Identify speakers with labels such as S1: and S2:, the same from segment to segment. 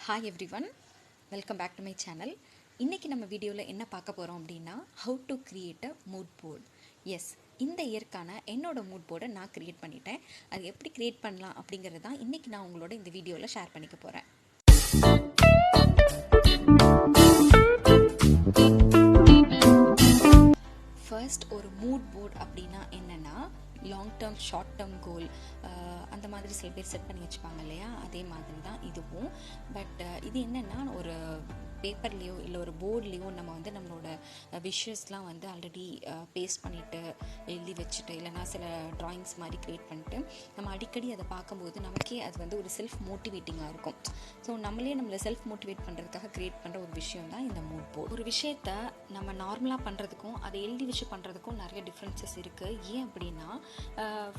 S1: Hi everyone, welcome back to my channel. இன்னைக்கு நம்ம வீடியோவில் என்ன பார்க்க போகிறோம் அப்படின்னா how to create a mood board. Yes, இந்த இயர்க்கான என்னோட மூட் போர்டை நான் க்ரியேட் பண்ணிட்டேன். அது எப்படி க்ரியேட் பண்ணலாம் அப்படிங்கிறது தான் இன்றைக்கி நான் உங்களோட இந்த வீடியோவில் ஷேர் பண்ணிக்க போகிறேன். ஃபர்ஸ்ட், ஒரு மூட் போர்ட் அப்படின்னா என்னென்னா long term short term goal அந்த மாதிரி சில பேர் செட் பண்ணி வச்சுப்பாங்க இல்லையா, அதே மாதிரி தான் இதுவும். பட் இது என்னென்னா ஒரு பேப்பர்லேயோ இல்லை ஒரு போர்ட்லேயோ நம்ம வந்து நம்மளோட விஷஸ்லாம் வந்து ஆல்ரெடி பேஸ்ட் பண்ணிவிட்டு எழுதி வச்சுட்டு இல்லைனா சில ட்ராயிங்ஸ் மாதிரி க்ரியேட் பண்ணிட்டு நம்ம அடிக்கடி அதை பார்க்கும்போது நமக்கே அது வந்து ஒரு செல்ஃப் மோட்டிவேட்டிங்காக இருக்கும். ஸோ நம்மளை செல்ஃப் மோட்டிவேட் பண்ணுறதுக்காக க்ரியேட் பண்ணுற ஒரு விஷயம் தான் இந்த மூட் போர்ட். ஒரு விஷயத்த நம்ம நார்மலாக பண்ணுறதுக்கும் அதை எழுதி வச்சு பண்ணுறதுக்கும் நிறைய டிஃப்ரென்சஸ் இருக்குது. ஏன் அப்படின்னா,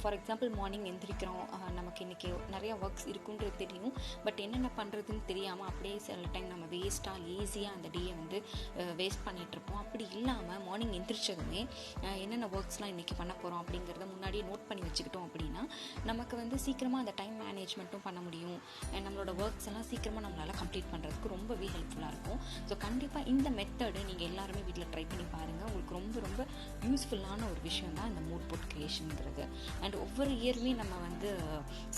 S1: ஃபார் எக்ஸாம்பிள் மார்னிங் எந்திரிக்கிறோம், நமக்கு இன்றைக்கி நிறையா ஒர்க்ஸ் இருக்குன்றது தெரியும். பட் என்னென்ன பண்ணுறதுன்னு தெரியாமல் அப்படியே சில டைம் நம்ம வேஸ்ட்டாக ஈஸியாக அந்த டேயை வந்து வேஸ்ட் பண்ணிகிட்ருப்போம். அப்படி இல்லாமல் மார்னிங் எந்திரிச்சதுமே என்னென்ன ஒர்க்ஸ்லாம் இன்றைக்கி பண்ண போகிறோம் அப்படிங்கிறத முன்னாடியே நோட் பண்ணி வச்சுக்கிட்டோம் அப்படின்னா நமக்கு வந்து சீக்கிரமாக அந்த டைம் மேனேஜ்மெண்ட்டும் பண்ண முடியும். நம்மளோட ஒர்க்ஸ் எல்லாம் சீக்கிரமாக நம்மளால் கம்ப்ளீட் பண்ணுறதுக்கு ரொம்பவே ஹெல்ப்ஃபுல்லாக இருக்கும். ஸோ கண்டிப்பாக இந்த மெத்தடு நீங்கள் எல்லாருமே வீட்டில் ட்ரை பண்ணி பாருங்கள். உங்களுக்கு ரொம்ப ரொம்ப யூஸ்ஃபுல்லான ஒரு விஷயம் தான் இந்த மூட் போர்ட் க்ரியேஷனுங்கிறது. அண்ட் ஒவ்வொரு இயருமே நம்ம வந்து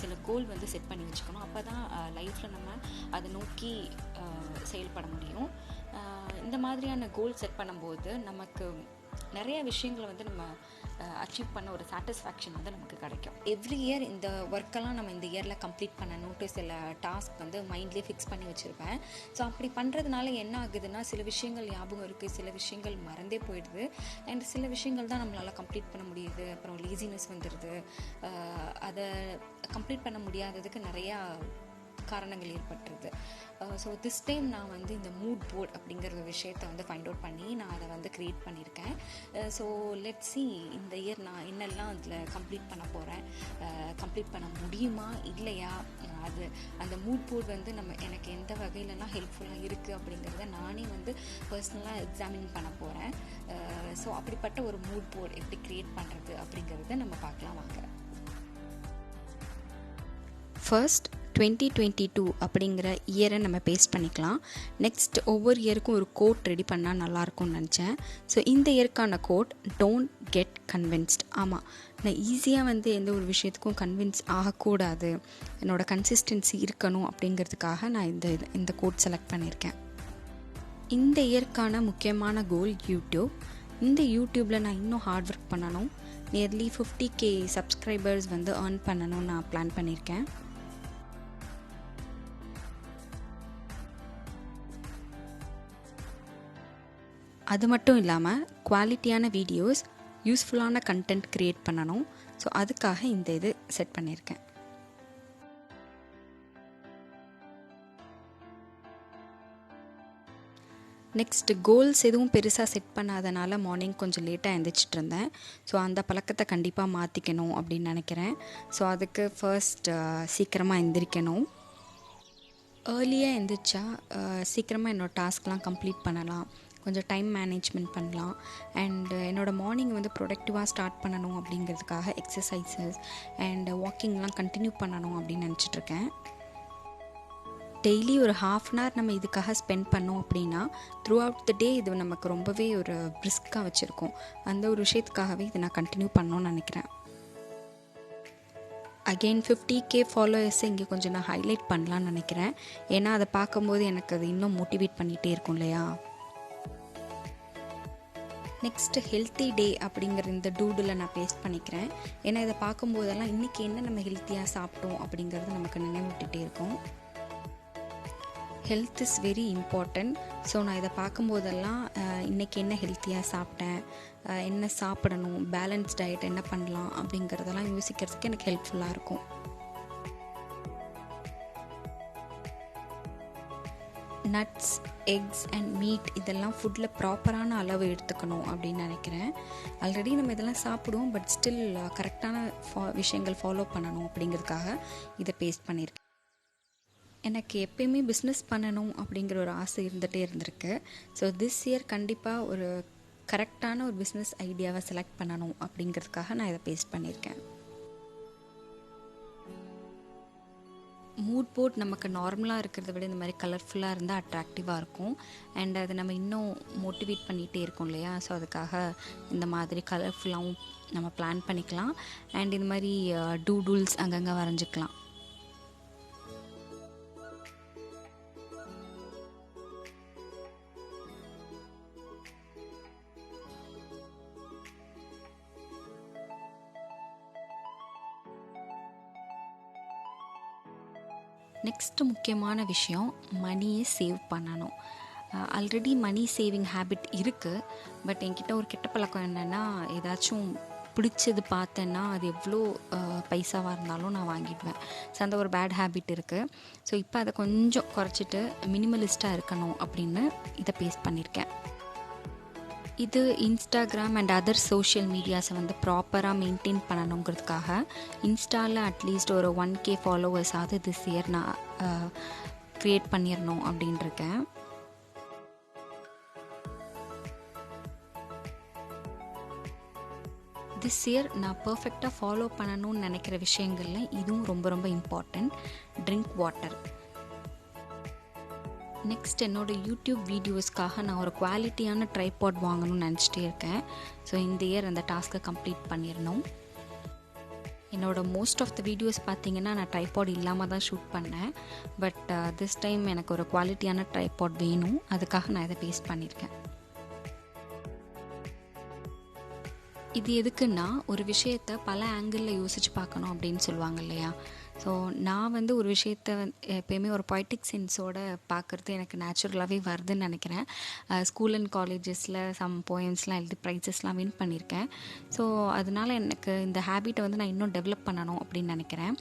S1: சில கோல் வந்து செட் பண்ணி வச்சுக்கணும். அப்போ தான் லைஃப்பில் நம்ம அதை நோக்கி செயல்பட முடியும். இந்த மாதிரியான கோல் செட் பண்ணும்போது நமக்கு நிறைய விஷயங்களை வந்து நம்ம அச்சீவ் பண்ண ஒரு சாட்டிஸ்ஃபேக்ஷன் வந்து நமக்கு கிடைக்கும். எவ்ரி இயர் இந்த ஒர்க்கெல்லாம் நம்ம இந்த இயரில் கம்ப்ளீட் பண்ணணும்ட்டு சில டாஸ்க் வந்து மைண்ட்லேயே ஃபிக்ஸ் பண்ணி வச்சுருப்பேன். ஸோ அப்படி பண்ணுறதுனால என்ன ஆகுதுன்னா, சில விஷயங்கள் ஞாபகம் இருக்குது, சில விஷயங்கள் மறந்தே போயிடுது. அண்ட் சில விஷயங்கள் தான் நம்மளால் கம்ப்ளீட் பண்ண முடியுது. அப்புறம் லேசினஸ் வந்துடுது. அதை கம்ப்ளீட் பண்ண முடியாததுக்கு நிறையா காரணங்கள் ஏற்பட்டுருது. ஸோ திஸ் டைம் நான் வந்து இந்த மூட் போர்ட் அப்படிங்கிற விஷயத்தை வந்து ஃபைண்ட் அவுட் பண்ணி நான் அதை வந்து க்ரியேட் பண்ணியிருக்கேன். ஸோ லெட்ஸ் சி இந்த இயர் நான் என்னெல்லாம் அதில் கம்ப்ளீட் பண்ண போகிறேன், கம்ப்ளீட் பண்ண முடியுமா இல்லையா, அது அந்த மூட் போர்ட் வந்து எனக்கு எந்த வகையிலலாம் ஹெல்ப்ஃபுல்லாக இருக்குது அப்படிங்கிறத நானே வந்து பர்சனலாக எக்ஸாமின் பண்ண போகிறேன். ஸோ அப்படிப்பட்ட ஒரு மூட் போர்ட் எப்படி க்ரியேட் பண்ணுறது அப்படிங்கிறத நம்ம பார்க்கலாம் வாங்க. ஃபர்ஸ்ட் 2022 அப்படிங்கிற இயரை நம்ம பேஸ்ட் பண்ணிக்கலாம். நெக்ஸ்ட் ஒவ்வொரு இயருக்கும் ஒரு கோட் ரெடி பண்ணால் நல்லாயிருக்கும்னு நினச்சேன். ஸோ இந்த இயருக்கான கோட், டோன்ட் கெட் கன்வின்ஸ்ட். ஆமாம், நான் ஈஸியாக வந்து எந்த ஒரு விஷயத்துக்கும் கன்வின்ஸ் ஆகக்கூடாது, என்னோடய கன்சிஸ்டன்சி இருக்கணும் அப்படிங்கிறதுக்காக நான் இந்த கோட் செலக்ட் பண்ணியிருக்கேன். இந்த இயருக்கான முக்கியமான கோல் யூடியூப். இந்த யூடியூப்பில் நான் இன்னும் ஹார்ட் ஒர்க் பண்ணணும். நியர்லி 50K சப்ஸ்கிரைபர்ஸ் வந்து ஏர்ன் பண்ணணும்னு நான் பிளான் பண்ணியிருக்கேன். அது மட்டும் இல்லாமல் குவாலிட்டியான வீடியோஸ், யூஸ்ஃபுல்லான கண்டென்ட் க்ரியேட் பண்ணணும். ஸோ அதுக்காக இந்த இது செட் பண்ணியிருக்கேன். நெக்ஸ்ட், கோல்ஸ் எதுவும் பெருசாக செட் பண்ணாதனால மார்னிங் கொஞ்சம் லேட்டாக எழுந்திரிச்சிட்டு இருந்தேன். ஸோ அந்த பழக்கத்தை கண்டிப்பாக மாற்றிக்கணும் அப்படின்னு நினைக்கிறேன். ஸோ அதுக்கு ஃபர்ஸ்ட் சீக்கிரமாக எந்திரிக்கணும். ஏர்லியாக எழுந்திரிச்சா சீக்கிரமாக என்னோடய டாஸ்க்லாம் கம்ப்ளீட் பண்ணலாம், கொஞ்சம் டைம் மேனேஜ்மெண்ட் பண்ணலாம். அண்ட் என்னோடய மார்னிங் வந்து ப்ரொடக்டிவாக ஸ்டார்ட் பண்ணணும் அப்படிங்கிறதுக்காக எக்ஸசைசஸ் அண்ட் வாக்கிங்லாம் கண்டினியூ பண்ணணும் அப்படின்னு நினச்சிட்ருக்கேன். டெய்லி ஒரு ½ நம்ம இதுக்காக ஸ்பெண்ட் பண்ணோம் அப்படின்னா த்ரூ அவுட் த டே இது நமக்கு ரொம்பவே ஒரு பிரிஸ்காக வச்சுருக்கோம். அந்த ஒரு விஷயத்துக்காகவே இதை நான் கண்டினியூ பண்ணணும்னு நினைக்கிறேன். அகெயின் 50K ஃபாலோவர்ஸை இங்கே கொஞ்சம் நான் ஹைலைட் பண்ணலான்னு நினைக்கிறேன். ஏன்னா அதை பார்க்கும்போது எனக்கு அது இன்னும் மோட்டிவேட் பண்ணிகிட்டே இருக்கும் இல்லையா. நெக்ஸ்ட்டு ஹெல்த்தி டே அப்படிங்கிற இந்த டூடில் நான் பேஸ்ட் பண்ணிக்கிறேன். ஏன்னா இதை பார்க்கும்போதெல்லாம் இன்றைக்கி என்ன நம்ம ஹெல்த்தியாக சாப்பிட்டோம் அப்படிங்கிறது நமக்கு நினைவூட்டிகிட்டே இருக்கும். Health is very important. So நான் இதை பார்க்கும்போதெல்லாம் இன்றைக்கி என்ன ஹெல்த்தியாக சாப்பிட்டேன், என்ன சாப்பிடணும், பேலன்ஸ் டயட் என்ன பண்ணலாம் அப்படிங்கிறதெல்லாம் யோசிக்கிறதுக்கு எனக்கு ஹெல்ப்ஃபுல்லாக இருக்கும். நட்ஸ், எக்ஸ் அண்ட் மீட் இதெல்லாம் ஃபுட்டில் ப்ராப்பரான அளவு எடுத்துக்கணும் அப்படின்னு நினைக்கிறேன். ஆல்ரெடி நம்ம இதெல்லாம் சாப்பிடுவோம், பட் ஸ்டில் கரெக்டான விஷயங்கள் ஃபாலோ பண்ணணும் அப்படிங்கிறதுக்காக இதை பேஸ்ட் பண்ணியிருக்கேன். எனக்கு எப்பயுமே பிஸ்னஸ் பண்ணணும் அப்படிங்கிற ஒரு ஆசை இருந்துகிட்டே இருந்திருக்கு. ஸோ திஸ் இயர் கண்டிப்பாக ஒரு கரெக்டான ஒரு பிஸ்னஸ் ஐடியாவை செலக்ட் பண்ணணும் அப்படிங்கிறதுக்காக நான் இதை பேஸ்ட் பண்ணியிருக்கேன். மூட் போர்ட் நமக்கு நார்மலாக இருக்கிறத விட இந்த மாதிரி கலர்ஃபுல்லாக இருந்தால் அட்ராக்டிவாக இருக்கும். அண்ட் அது நம்ம இன்னும் மோட்டிவேட் பண்ணிகிட்டே இருக்கோம் இல்லையா? ஸோ அதுக்காக இந்த மாதிரி கலர்ஃபுல்லாகவும் நம்ம பிளான் பண்ணிக்கலாம். அண்ட் இந்த மாதிரி டூடுல்ஸ் அங்கங்கே வரைஞ்சிக்கலாம். நெக்ஸ்ட்டு முக்கியமான விஷயம், மணியை சேவ் பண்ணணும். ஆல்ரெடி மணி சேவிங் ஹேபிட் இருக்குது. பட் என்கிட்ட ஒரு கெட்ட பழக்கம் என்னென்னா, ஏதாச்சும் பிடிச்சது பார்த்தேன்னா அது எவ்வளோ பைசாவாக இருந்தாலும் நான் வாங்கிடுவேன். ஸோ அந்த ஒரு பேட் ஹேபிட் இருக்குது. ஸோ இப்போ அதை கொஞ்சம் குறைச்சிட்டு மினிமலிஸ்ட்டாக இருக்கணும் அப்படின்னு இதை பேஸ் பண்ணியிருக்கேன். இது இன்ஸ்டாகிராம் அண்ட் அதர் சோஷியல் மீடியாஸை வந்து ப்ராப்பராக மெயின்டைன் பண்ணணுங்கிறதுக்காக இன்ஸ்டாவில் அட்லீஸ்ட் ஒரு 1K ஃபாலோவர்ஸாவது திஸ் இயர் நான் க்ரியேட் பண்ணிடணும் அப்படின்ட்டுருக்கேன். திஸ் இயர் நான் பர்ஃபெக்டாக ஃபாலோ பண்ணணும்னு நினைக்கிற விஷயங்களில் இதுவும் ரொம்ப ரொம்ப இம்பார்ட்டண்ட். Drink water. நெக்ஸ்ட் என்னோடய யூடியூப் வீடியோஸ்க்காக நான் ஒரு குவாலிட்டியான ட்ரைபாட் வாங்கணும்னு நினச்சிட்டே இருக்கேன். ஸோ இந்த இயர் அந்த டாஸ்க்கை கம்ப்ளீட் பண்ணிடணும். என்னோட மோஸ்ட் ஆஃப் த வீடியோஸ் பார்த்திங்கன்னா நான் ட்ரைபாட் இல்லாமல் தான் ஷூட் பண்ணேன். பட் திஸ் டைம் எனக்கு ஒரு குவாலிட்டியான ட்ரைபாட் வேணும். அதுக்காக நான் இதை பேஸ் பண்ணியிருக்கேன். இது எதுக்குன்னா, ஒரு விஷயத்தை பல ஆங்கிளில் யோசித்து பார்க்கணும் அப்படின்னு சொல்லுவாங்க இல்லையா? ஸோ நான் வந்து ஒரு விஷயத்தை எப்போயுமே ஒரு பொய்டிக் சென்ஸோடு பார்க்குறது எனக்கு நேச்சுரலாகவே வருதுன்னு நினைக்கிறேன். ஸ்கூல் அண்ட் காலேஜஸில் சம் போயம்ஸ்லாம் எழுதி ப்ரைஸஸ்லாம் வின் பண்ணியிருக்கேன். ஸோ அதனால் எனக்கு இந்த ஹேபிட்டை வந்து நான் இன்னும் டெவலப் பண்ணணும் அப்படின்னு நினைக்கிறேன்.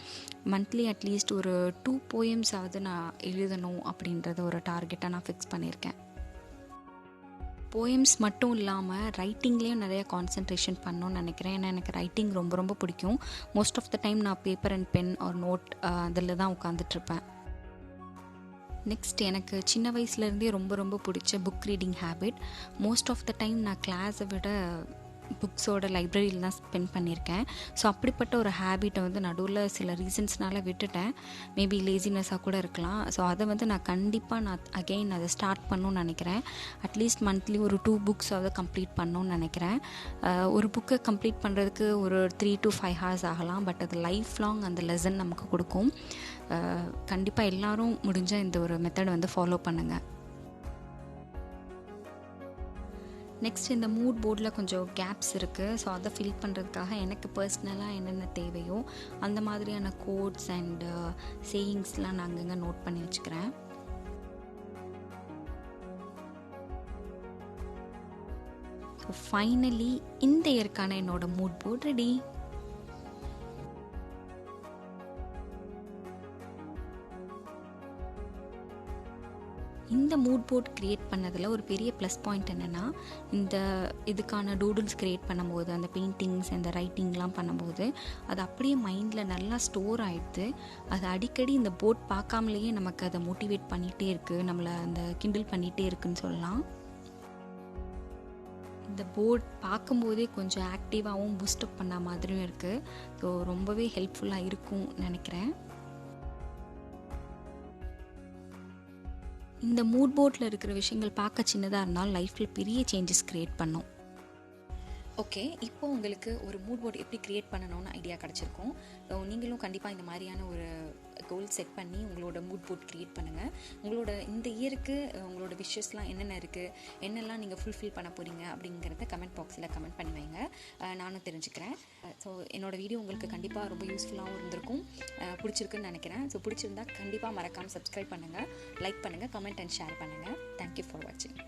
S1: மந்த்லி அட்லீஸ்ட் ஒரு 2 போயம்ஸாவது நான் எழுதணும் அப்படின்றத ஒரு டார்கெட்டாக நான் ஃபிக்ஸ் பண்ணியிருக்கேன். போயம்ஸ் மட்டும் இல்லாமல் ரைட்டிங்லேயும் நிறைய கான்சன்ட்ரேஷன் பண்ணணும்னு நினைக்கிறேன். ஏன்னா எனக்கு ரைட்டிங் ரொம்ப ரொம்ப பிடிக்கும். மோஸ்ட் ஆஃப் த டைம் நான் பேப்பர் அண்ட் பென் ஒரு நோட் அதில் தான் உட்காந்துட்ருப்பேன். நெக்ஸ்ட், எனக்கு சின்ன வயசுலேருந்தே ரொம்ப ரொம்ப பிடிச்ச book reading habit. Most of the time நான் கிளாஸை விட புக்ஸோட லைப்ரரியில் தான் ஸ்பெண்ட் பண்ணியிருக்கேன். ஸோ அப்படிப்பட்ட ஒரு ஹேபிட்டை வந்து நடுவில் சில ரீசன்ஸ்னால விட்டுட்டேன். மேபி லேசினஸாக கூட இருக்கலாம். ஸோ அதை வந்து நான் கண்டிப்பாக அகெயின் அதை ஸ்டார்ட் பண்ணணும்னு நினைக்கிறேன். அட்லீஸ்ட் மந்த்லி ஒரு 2 புக்ஸாவது கம்ப்ளீட் பண்ணணும்னு நினைக்கிறேன். ஒரு புக்கை கம்ப்ளீட் பண்ணுறதுக்கு ஒரு 3 to 5 hours ஆகலாம். பட் அது லைஃப் லாங் அந்த லெசன் நமக்கு கொடுக்கும். கண்டிப்பாக எல்லோரும் முடிஞ்ச இந்த ஒரு மெத்தடை வந்து ஃபாலோ பண்ணுங்கள். நெக்ஸ்ட், இந்த மூட் போர்டில் கொஞ்சம் கேப்ஸ் இருக்குது. ஸோ அதை ஃபில் பண்ணுறதுக்காக எனக்கு பர்சனலாக என்னென்ன தேவையோ அந்த மாதிரியான கோட்ஸ் அண்ட் சேயிங்ஸ்லாம் நான் அங்கங்கே நோட் பண்ணி வச்சுக்கிறேன். ஸோ ஃபைனலி இந்த இயற்கான என்னோடய மூட் போர்ட் ரெடி. இந்த மூட் போர்ட் க்ரியேட் பண்ணதில் ஒரு பெரிய ப்ளஸ் பாயிண்ட் என்னென்னா, இதுக்கான டூடுல்ஸ் க்ரியேட் பண்ணும்போது, அந்த பெயிண்டிங்ஸ் அந்த ரைட்டிங்லாம் பண்ணும்போது அது அப்படியே மைண்டில் நல்லா ஸ்டோர் ஆகிடுது. அது அடிக்கடி இந்த போர்ட் பார்க்காமலேயே நமக்கு அதை மோட்டிவேட் பண்ணிகிட்டே இருக்குது, நம்மளை அந்த கிண்டில் பண்ணிகிட்டே இருக்குன்னு சொல்லலாம். இந்த போர்ட் பார்க்கும்போதே கொஞ்சம் ஆக்டிவாகவும் பூஸ்டப் பண்ண மாதிரியும் இருக்குது. ஸோ ரொம்பவே ஹெல்ப்ஃபுல்லாக இருக்கும் நினைக்கிறேன். இந்த மூட் போர்டில் இருக்கிற விஷயங்கள் பார்க்க சின்னதாக இருந்தாலும் லைஃப்பில் பெரிய சேஞ்சஸ் க்ரியேட் பண்ணும். ஓகே, இப்போ உங்களுக்கு ஒரு மூட் போர்டு எப்படி க்ரியேட் பண்ணணும்னு ஐடியா கிடச்சிருக்கும். நீங்களும் கண்டிப்பாக இந்த மாதிரியான ஒரு கோல் செட் பண்ணி உங்களோட மூட் போர்ட் க்ரியேட் பண்ணுங்கள். உங்களோட இந்த இயருக்கு உங்களோட விஷஸ்லாம் என்னென்ன இருக்குது, என்னெல்லாம் நீங்கள் ஃபுல்ஃபில் பண்ண போகிறீங்க அப்படிங்கிறத கமெண்ட் பாக்ஸில் கமெண்ட் பண்ணி வைங்க. நானும் தெரிஞ்சுக்கிறேன். ஸோ என்னோடய வீடியோ உங்களுக்கு கண்டிப்பாக ரொம்ப யூஸ்ஃபுல்லாகவும் இருந்திருக்கும், பிடிச்சிருக்குன்னு நினைக்கிறேன். ஸோ பிடிச்சிருந்தா கண்டிப்பாக மறக்காமல் சப்ஸ்கிரைப் பண்ணுங்கள், லைக் பண்ணுங்கள், கமெண்ட் அண்ட் ஷேர் பண்ணுங்கள். தேங்க்யூ ஃபார் வாட்சிங்.